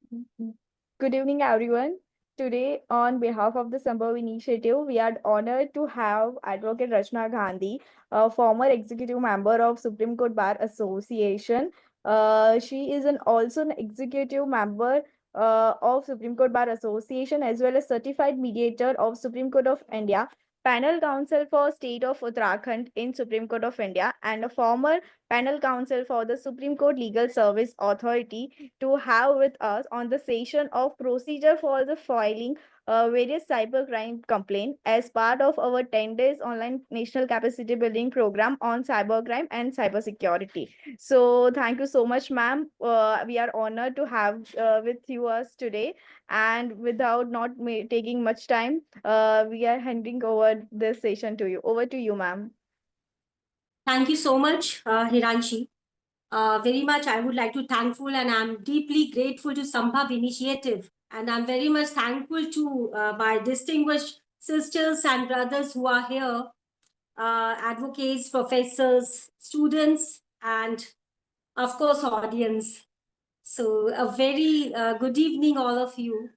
Good evening, everyone. Today, on behalf of the Sambhav Initiative, we are honored to have Advocate Rachna Gandhi, a former executive member of Supreme Court Bar Association. She is also an executive member of Supreme Court Bar Association as well as certified mediator of Supreme Court of India, panel counsel for State of Uttarakhand in Supreme Court of India, and a former panel counsel for the Supreme Court Legal Service Authority to have with us on the session of procedure for the filing various cybercrime complaint as part of our 10 days online national capacity building program on cybercrime and cybersecurity. So thank you so much, ma'am. We are honored to have with you us today. And without not taking much time, we are handing over this session to you. Over to you, ma'am. Thank you so much, Hiranshi. Very much I would like to thankful and I'm deeply grateful to Sambhav Initiative. And I'm very much thankful to my distinguished sisters and brothers who are here, advocates, professors, students, and of course, audience. So a very good evening, all of you.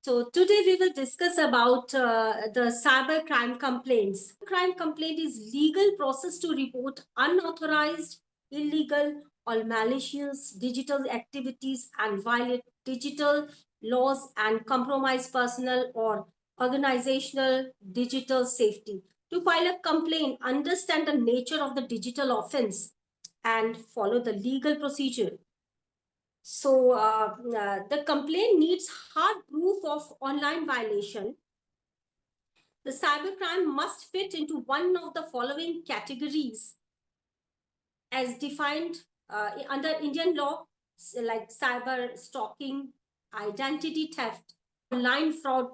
So today we will discuss about the cyber crime complaints. Crime complaint is legal process to report unauthorized, illegal, or malicious digital activities and violate digital laws and compromise personal or organizational digital safety. To file a complaint, understand the nature of the digital offense and follow the legal procedure. So the complaint needs hard proof of online violation. The cybercrime must fit into one of the following categories as defined under Indian law, like cyber stalking, identity theft, online fraud,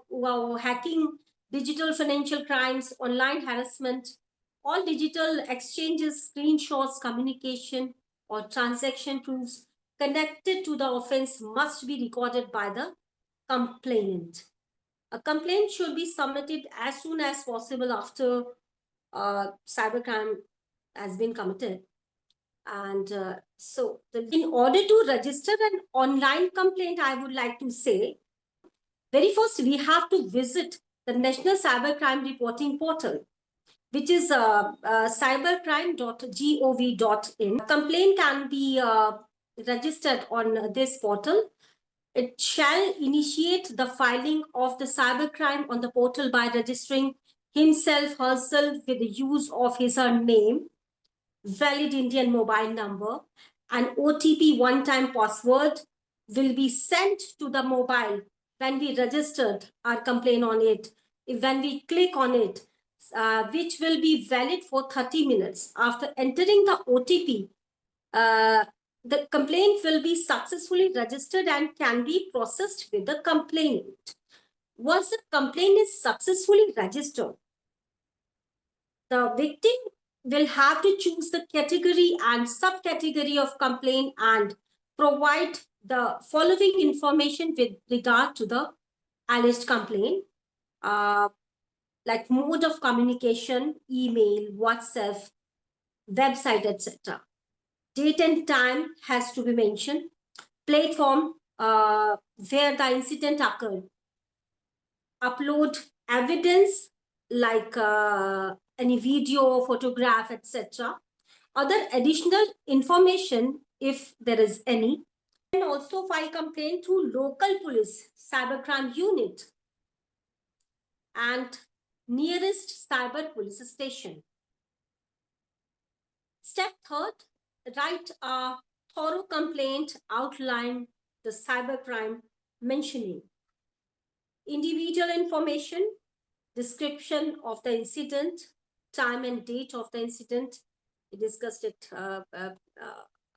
hacking, digital financial crimes, online harassment, all digital exchanges, screenshots, communication, or transaction proofs connected to the offense must be recorded by the complainant. A complaint should be submitted as soon as possible after cybercrime has been committed. And in order to register an online complaint, I would like to say, very first, we have to visit the National Cybercrime Reporting Portal, which is cybercrime.gov.in. Complaint can be registered on this portal. It shall initiate the filing of the cybercrime on the portal by registering himself, herself with the use of his or her name, valid Indian mobile number, and OTP one-time password will be sent to the mobile when we registered our complaint on it. When we click on it, which will be valid for 30 minutes. After entering the OTP, the complaint will be successfully registered and can be processed with the complainant. Once the complaint is successfully registered, the victim will have to choose the category and subcategory of complaint and provide the following information with regard to the alleged complaint, like mode of communication, email, WhatsApp, website, etc. Date and time has to be mentioned. Platform where the incident occurred. Upload evidence like any video, photograph, etc. Other additional information if there is any. And also file complaint through local police cybercrime unit and nearest cyber police station. Step third, write a thorough complaint outline the cybercrime mentioning individual information, description of the incident, time and date of the incident. We discussed it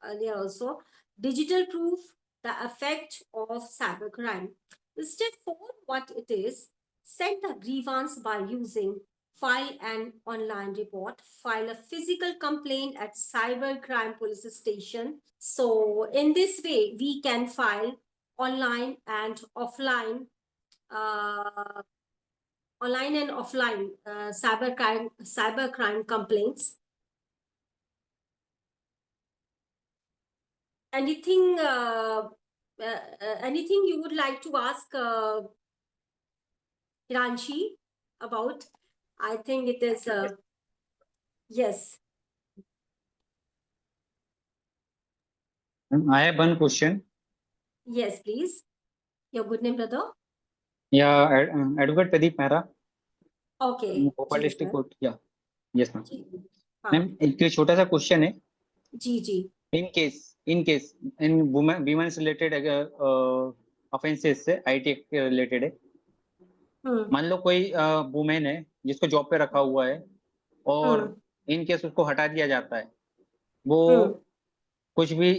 earlier also. Digital proof, the effect of cybercrime. Step 4, what it is, send a grievance by using file an online report, file a physical complaint at cybercrime police station. So in this way, we can file online and offline cybercrime complaints. Anything anything you would like to ask Hiranshi about? I think it is yes. I have one question. Yes, please. Your good name, brother? Yeah, Advocate Pradeep Mehra, Okay. Bhopal जी district sir court. या yes ma'am. जी हाँ ma'am एक छोटा सा question है. जी जी in case in women's related offenses से IT एक्ट के रिलेटेड है. मान लो कोई वुमेन है जिसको जॉब पे रखा हुआ है और इन केस उसको हटा दिया जाता है. वो कुछ भी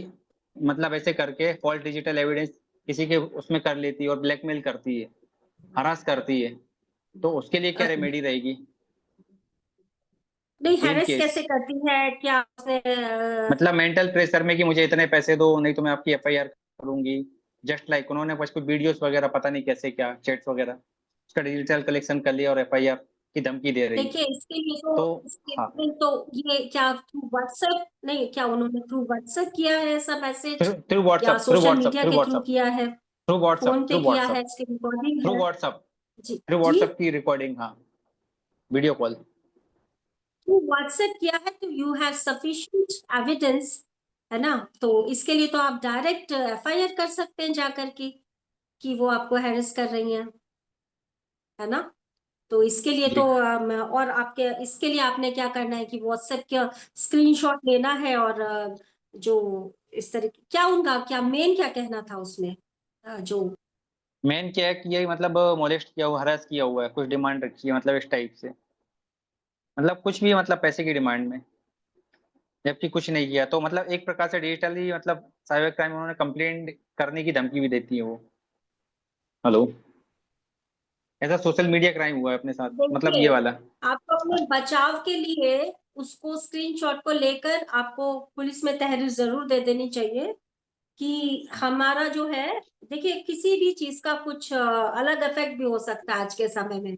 मतलब ऐसे करके फॉल्स डिजिटल एविडेंस किसी के उसमें कर लेती है और ब्लैकमेल करती है, हरास करती है, तो उसके लिए क्या रेमेडी रहेगी? नहीं इन हैरेस केस कैसे करती है? क्या उसने मतलब मेंटल प्रेशर में कि मुझे इतने पैसे दो नहीं तो मैं आपकी एफआईआर करूंगी. जस्ट लाइक उन्होंने बस कोई वीडियोस वगैरह पता नहीं कैसे क्या चैट्स वगैरह उसका डिजिटल कलेक्शन कर लिया और एफआईआर की धमकी दे रही. देखिए इसके लिए तो इसके हाँ, लिए तो ये क्या थ्रू व्हाट्सएप नहीं, क्या उन्होंने थ्रू व्हाट्सएप किया है ऐसा मैसेज थ्रू या WhatsApp through social WhatsApp media through के थ्रू व्हाट्सअप किया है, थ्रू व्हाट्सअप फोन पे थ्रू किया है, व्हाट्सअप इसकी रिकॉर्डिंग थ्रू है? व्हाट्सअप जी थ्रू जी व्हाट्सअप की रिकॉर्डिंग. हाँ, वीडियो कॉल. थ्रू व्हाट्सएप किया है तो यू हैव सफिशिएंट एविडेंस, है ना? तो इसके लिए तो आप डायरेक्ट एफआईआर कर सकते हैं जाकर के कि वो आपको हैरेस कर रही हैं, है ना? तो इसके लिए तो और आपके इसके लिए आपने क्या करना है कि व्हाट्सएप का स्क्रीनशॉट लेना है और जो इस तरह क्या उनका क्या मेन क्या कहना था उसमें जो मेन क्या है कि ये मतलब मोलेस्ट किया हुआ, हरास किया हुआ है, कुछ डिमांड रखी है मतलब इस टाइप से, मतलब कुछ भी मतलब पैसे की डिमांड में, जबकि कुछ नहीं किया. तो मतलब एक प्रकार से डिजिटली मतलब साइबर क्राइम उन्होंने कंप्लेंट करने की धमकी भी देती है वो. हेलो, ऐसा सोशल मीडिया क्राइम हुआ है अपने साथ, मतलब ये देखिए वाला. आपको अपने बचाव के लिए उसको स्क्रीनशॉट को लेकर आपको पुलिस में तहरीर जरूर दे देनी चाहिए कि हमारा जो है, देखिए किसी भी चीज का कुछ अलग इफेक्ट भी हो सकता है आज के समय में।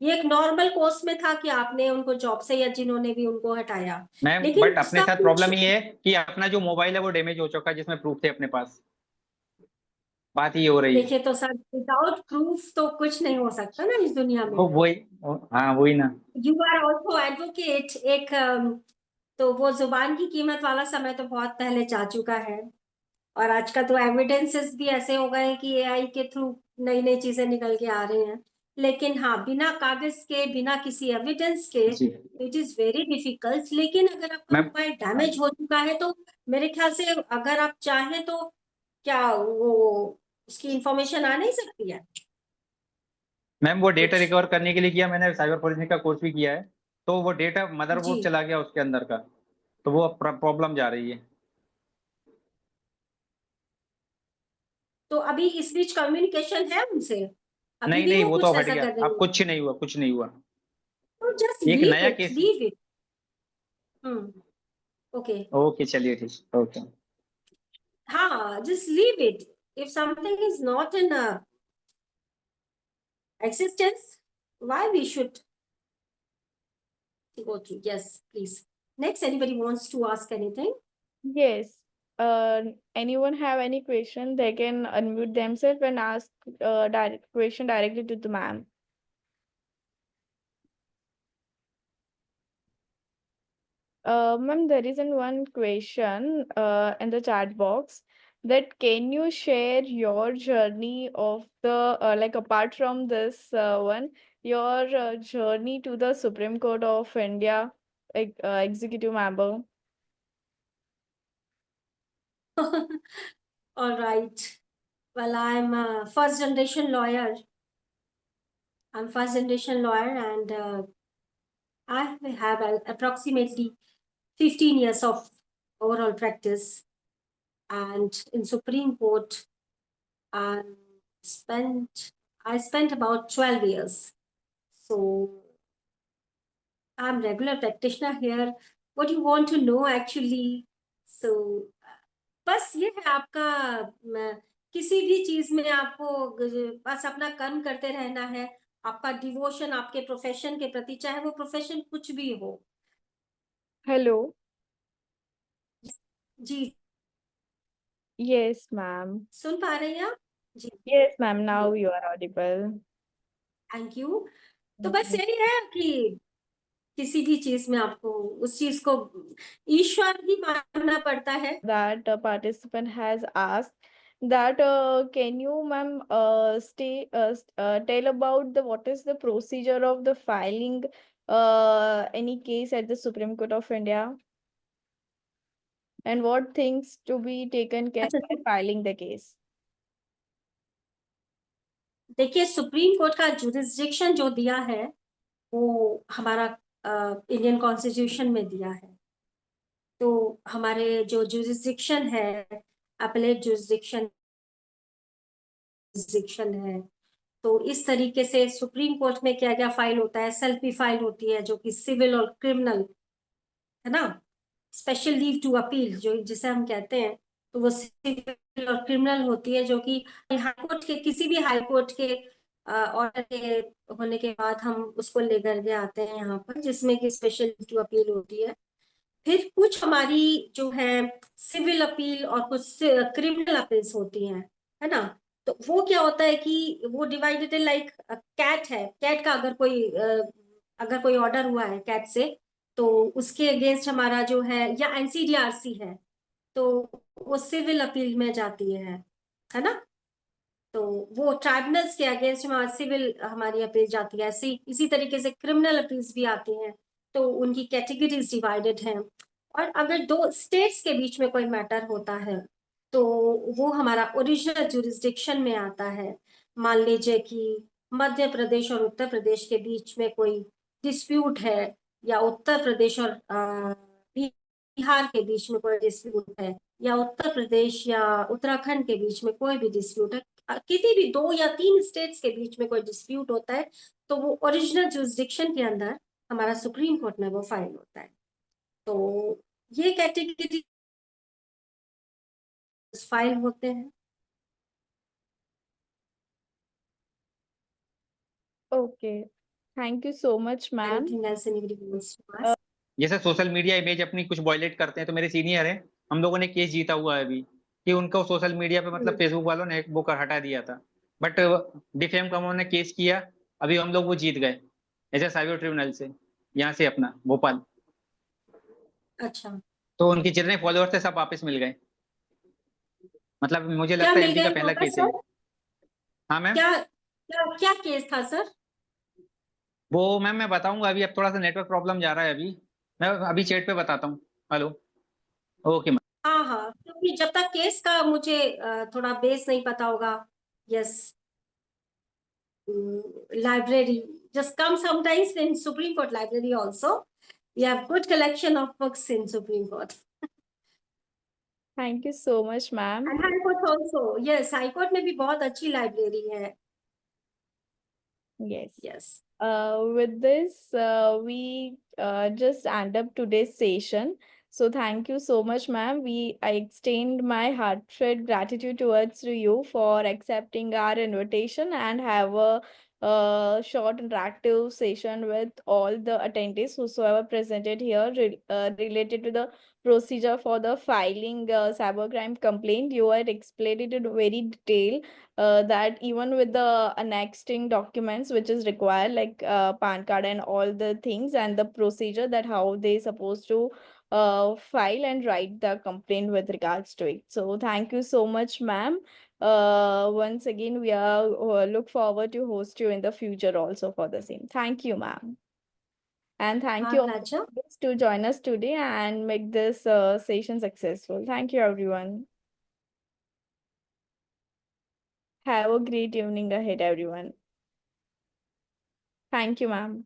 ये एक नॉर्मल कोर्स में था कि आपने उनको जॉब से या जिन्होंने भी उनको हटाया, मैम लेकिन बट अपने उसका साथ कुछ प्रॉब्लम ये है कि अपना जो मोबाइल है वो डैमेज हो चुका है जिसमें प्रूफ थे अपने पास. बात ये हो रही है. देखिए तो सर विदाउट प्रूफ तो कुछ नहीं हो सकता ना इस दुनिया में। वो वही. हाँ वही ना. यू आर ऑल्सो एडवोकेट एक तो वो जुबान की कीमत वाला समय तो बहुत पहले जा चुका है और आज का तो एविडेंसेस भी ऐसे हो गए हैं कि एआई के थ्रू नई नई चीजें निकल के आ रही हैं। लेकिन हाँ बिना कागज के बिना किसी एविडेंस के जी इट इज वेरी डिफिकल्ट। लेकिन अगर आपका मैम. मोबाइल डैमेज हो चुका है तो मेरे ख्याल से अगर आप चाहें तो क्या वो उसकी इंफॉर्मेशन आ नहीं सकती है मैम वो डेटा कुछ? रिकवर करने के लिए किया मैंने, साइबर फोरेंसिक का कोर्स भी किया है. तो वो डेटा जी मदरबोर्ड चला गया उसके अंदर का, तो वो प्रॉब्लम जा रही है. तो अभी इस बीच कम्युनिकेशन है उनसे? अभी नहीं भी नहीं, वो वो तो कुछ हट ऐसा गया, कर रही अब है? कुछ नहीं हुआ, कुछ नहीं हुआ. तो जस्ट एक लीव नया it case. Leave it. Hmm okay okay चलिए ठीक. ओके. हाँ just leave it if something is not in existence, why we should go through? Yes please. Next, anybody wants to ask anything? Yes. Anyone have any question, they can unmute themselves and ask direct question directly to the ma'am. Ma'am, there is one question in the chat box that can you share your journey of the like apart from this one, your journey to the Supreme Court of India, executive member? All right, well I'm a first generation lawyer. I'm first generation lawyer and I have approximately 15 years of overall practice, and in Supreme Court um, spent I spent about 12 years. So I'm regular practitioner here. What you want to know actually? So बस ये है आपका किसी भी चीज में आपको बस अपना कर्म करते रहना है। आपका डिवोशन आपके प्रोफेशन के प्रति, चाहे वो प्रोफेशन कुछ भी हो। Hello. जी Yes, ma'am. सुन पा रही हैं आप? जी, Yes, ma'am. Now you are audible. Thank you. तो बस यही है कि किसी भी चीज में आपको उस चीज को ईश्वर ही मानना पड़ता है। That participant has asked that can you, ma'am, tell about the what is the procedure of the filing any case at the Supreme Court of India, and what things to be taken care अच्छा, by filing the case? देखिए supreme court का jurisdiction जो दिया है वो हमारा Indian constitution में दिया है। तो हमारे जो जुरिस्डिक्शन है, अपलेट जुरिस्डिक्शन है, तो इस तरीके से सुप्रीम कोर्ट में क्या क्या फाइल होता है, सेल्फ भी फाइल होती है जो कि सिविल और क्रिमिनल है ना, स्पेशल लीव टू अपील जो जिसे हम कहते हैं, तो वो सिविल और क्रिमिनल होती है जो कि हाईकोर्ट के किसी भी हाईकोर्ट के ऑर्डर के होने के बाद हम उसको लेकर के आते हैं यहाँ पर, जिसमें कि स्पेशल लीव टू अपील होती है। फिर कुछ हमारी जो है सिविल अपील और कुछ क्रिमिनल अपील्स होती हैं, है ना। तो वो क्या होता है कि वो डिवाइडेड लाइक कैट है, कैट का अगर कोई ऑर्डर हुआ है कैट से, तो उसके अगेंस्ट हमारा जो है, या एनसीडीआरसी है, तो वो सिविल अपील में जाती है ना। तो वो ट्राइब्यूनल्स के अगेंस्ट हमारा सिविल हमारी अपील जाती है। ऐसी इसी तरीके से क्रिमिनल अपील्स भी आती हैं, तो उनकी कैटेगरीज डिवाइडेड हैं। और अगर दो स्टेट्स के बीच में कोई मैटर होता है तो वो हमारा ओरिजिनल जुरिस्डिक्शन में आता है। मान लीजिए कि मध्य प्रदेश और उत्तर प्रदेश के बीच में कोई डिस्प्यूट है, या उत्तर प्रदेश और बिहार के बीच में कोई डिस्प्यूट है, या उत्तर प्रदेश या उत्तराखंड के बीच में कोई भी डिस्प्यूट है, किसी भी 2 या 3 स्टेट्स के बीच में कोई डिस्प्यूट होता है, तो वो ओरिजिनल जुरिस्डिक्शन के अंदर हमारा सुप्रीम कोर्ट में वो फाइल होता है। तो ये कैटेगरी फाइल होते हैं। Okay. Thank you so much, ma'am. Anything else anybody wants to ask? जैसे सोशल मीडिया इमेज अपनी कुछ वायलेट करते हैं, तो मेरे सीनियर हैं, हम लोगों ने केस जीता हुआ है अभी कि उनको सोशल मीडिया पे मतलब फेसबुक वालों ने वो कर हटा दिया था, बट डिफेम का उन्होंने केस किया, अभी हम लोग वो जीत गए ऐसे साइबर ट्रिब्यूनल से, यहाँ से अपना भोपाल। अच्छा, तो उनके जितने फॉलोअर्स थे सब वापस मिल गए, मतलब मुझे क्या लगता है मिल एमपी का गए पहला वापस केस है ये। सर? हाँ मैम। क्या क्या क्या केस था सर? वो मैम मैं बताऊंगा अभी, अब थोड़ा सा नेटवर्क प्रॉब्लम जा रहा है अभी, मैं अभी चैट पे बताता हूँ। हेलो। Okay ma'am. हाँ हाँ, क्योंकि जब तक केस का मुझे थोड़ा बेस नहीं पता होगा। Yes, library just come sometimes in Supreme Court library also. We have good collection of books in Supreme Court. Thank you so much, ma'am. And High Court also. Yes, High Court में भी बहुत अच्छी library है. Yes. Yes. With this, we just end up today's session. So thank you so much, ma'am. I extend my heartfelt gratitude towards you for accepting our invitation and have a short interactive session with all the attendees whosoever presented here related to the procedure for the filing cybercrime complaint. You had explained it in very detail. That even with the annexing documents which is required, like PAN card and all the things, and the procedure that how they supposed to file and write the complaint with regards to it. So thank you so much, ma'am. Once again, we are look forward to host you in the future also for the same. Thank you, ma'am. And thank you all to join us today and make this session successful. Thank you, everyone. Have a great evening ahead, everyone. Thank you, ma'am.